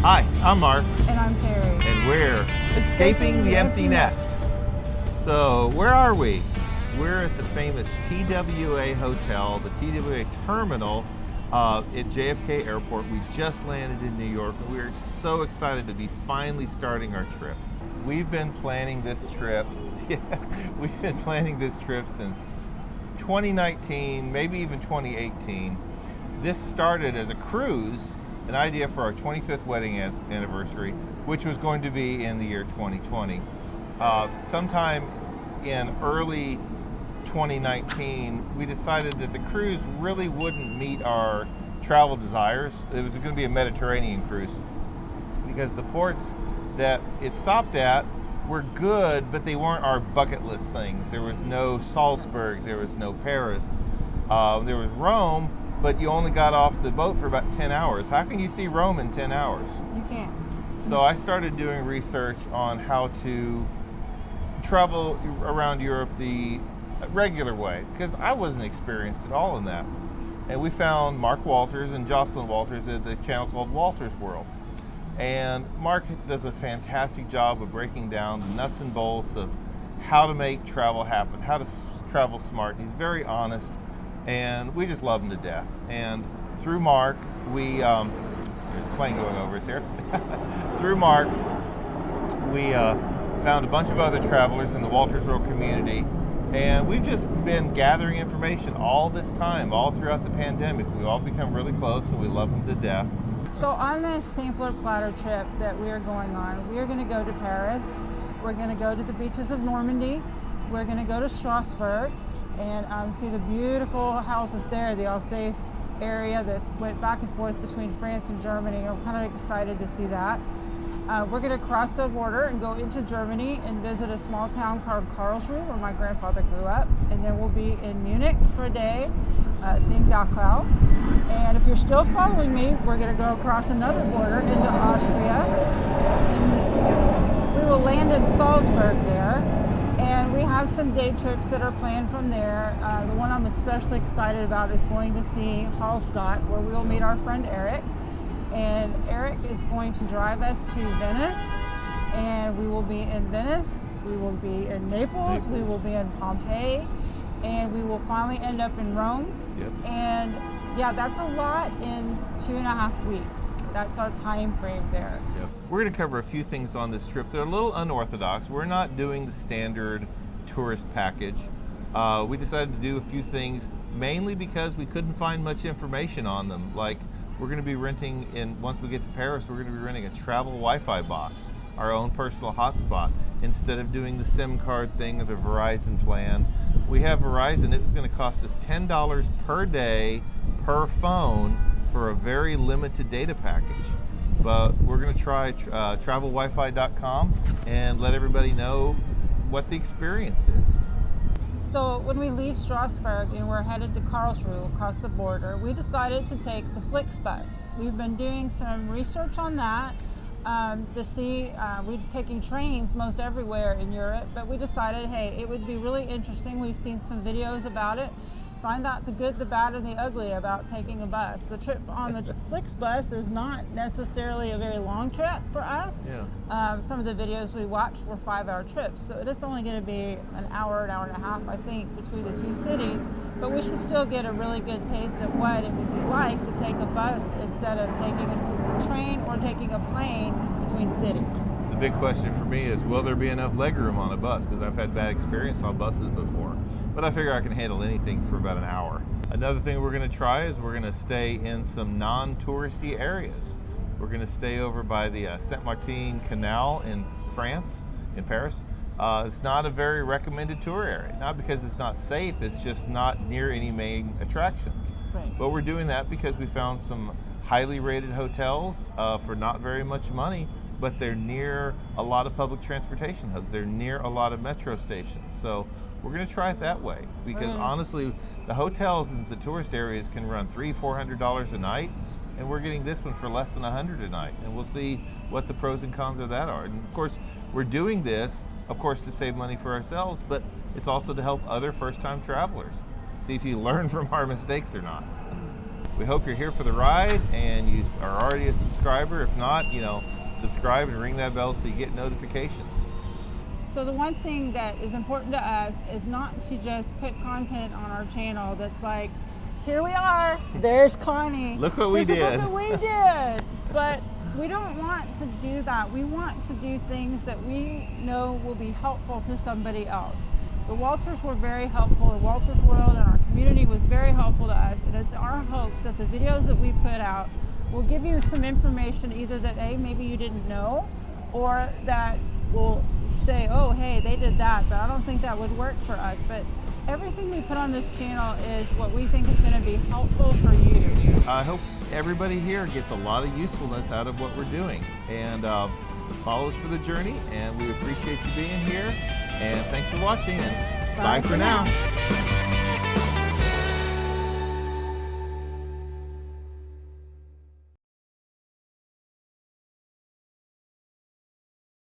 Hi, I'm Mark, And I'm Terry. and we're Escaping the Empty Nest. So, where are we? We're at the famous TWA Hotel, the TWA Terminal at JFK Airport. We just landed in New York, and we're so excited to be finally starting our trip. We've been planning this trip. We've been planning this trip since 2019, maybe even 2018. This started as a cruise, an idea for our 25th wedding anniversary, which was going to be in the year 2020. Sometime in early 2019, we decided that the cruise really wouldn't meet our travel desires. It was going to be a Mediterranean cruise because the ports that it stopped at were good, but they weren't our bucket list things. There was no Salzburg, there was no Paris, there was Rome, but you only got off the boat for about 10 hours. How can you see Rome in 10 hours? You can't. So I started doing research on how to travel around Europe the regular way, because I wasn't experienced at all in that. And we found Mark Walters and Jocelyn Walters at the channel called Walters World. And Mark does a fantastic job of breaking down the nuts and bolts of how to make travel happen, how to travel smart. He's very honest, and we just love him to death. And through Mark, there's a plane going over us here. Through Mark, we found a bunch of other travelers in the Walters World community, and we've just been gathering information all this time, all throughout the pandemic. We've all become really close, and we love them to death. So on this sampler platter trip that we are going on, we are going to go to Paris. We're going to go to the beaches of Normandy. We're going to go to Strasbourg and see the beautiful houses there, the Alsace area that went back and forth between France and Germany. I'm kind of excited to see that. We're going to cross the border and go into Germany and visit a small town called Karlsruhe, where my grandfather grew up. And then we'll be in Munich for a day, seeing Dachau. And if you're still following me, we're going to go across another border into Austria. And we will land in Salzburg there. And we have some day trips that are planned from there. The one I'm especially excited about is going to see Hallstatt, where we will meet our friend Eric. And Eric is going to drive us to Venice, and we will be in Venice, we will be in Naples, we will be in Pompeii, and we will finally end up in Rome. Yep. And yeah, that's a lot in 2.5 weeks. That's our time frame there. Yep. We're going to cover a few things on this trip that are a little unorthodox. We're not doing the standard tourist package. We decided to do a few things mainly because we couldn't find much information on them. Like, we're going to be renting, once we get to Paris, we're going to be renting a travel Wi-Fi box, our own personal hotspot, instead of doing the SIM card thing or the Verizon plan. We have Verizon. It was going to cost us $10 per day per phone for a very limited data package. But we're going to try travelwifi.com and let everybody know what the experience is. So when we leave Strasbourg and we're headed to Karlsruhe across the border, we decided to take the Flixbus. We've been doing some research on that to see, we're taking trains most everywhere in Europe, but we decided, hey, it would be really interesting. We've seen some videos about it. Find out the good, the bad, and the ugly about taking a bus. The trip on the Flixbus is not necessarily a very long trip for us. Yeah. Some of the videos we watched were 5-hour trips, so it is only going to be an hour and a half, I think, between the two cities. But we should still get a really good taste of what it would be like to take a bus instead of taking a train or taking a plane between cities. The big question for me is, will there be enough legroom on a bus? Because I've had bad experience on buses before. But I figure I can handle anything for about an hour. Another thing we're going to try is we're going to stay in some non-touristy areas. We're going to stay over by the Saint-Martin Canal in France, in Paris. It's not a very recommended tour area. Not because it's not safe, it's just not near any main attractions. Right. But we're doing that because we found some highly rated hotels for not very much money, but they're near a lot of public transportation hubs. They're near a lot of metro stations. So we're going to try it that way because honestly, the hotels in the tourist areas can run $300-400 a night, and we're getting this one for less than $100 a night. And we'll see what the pros and cons of that are. And of course, we're doing this, of course, to save money for ourselves, but it's also to help other first-time travelers. See if you learn from our mistakes or not. We hope you're here for the ride and you are already a subscriber. If not, subscribe and ring that bell so you get notifications. So the one thing that is important to us is not to just put content on our channel that's like, here we are, there's Connie. Look what we did. Look what we did. But we don't want to do that. We want to do things that we know will be helpful to somebody else. The Walters were very helpful. The Walters World and our community was very helpful to us. And it's our hopes that the videos that we put out will give you some information either that, A, maybe you didn't know, or that will say, oh, hey, they did that, but I don't think that would work for us. But everything we put on this channel is what we think is going to be helpful for you. I hope everybody here gets a lot of usefulness out of what we're doing, and follow us for the journey, and we appreciate you being here, and thanks for watching, and bye for now.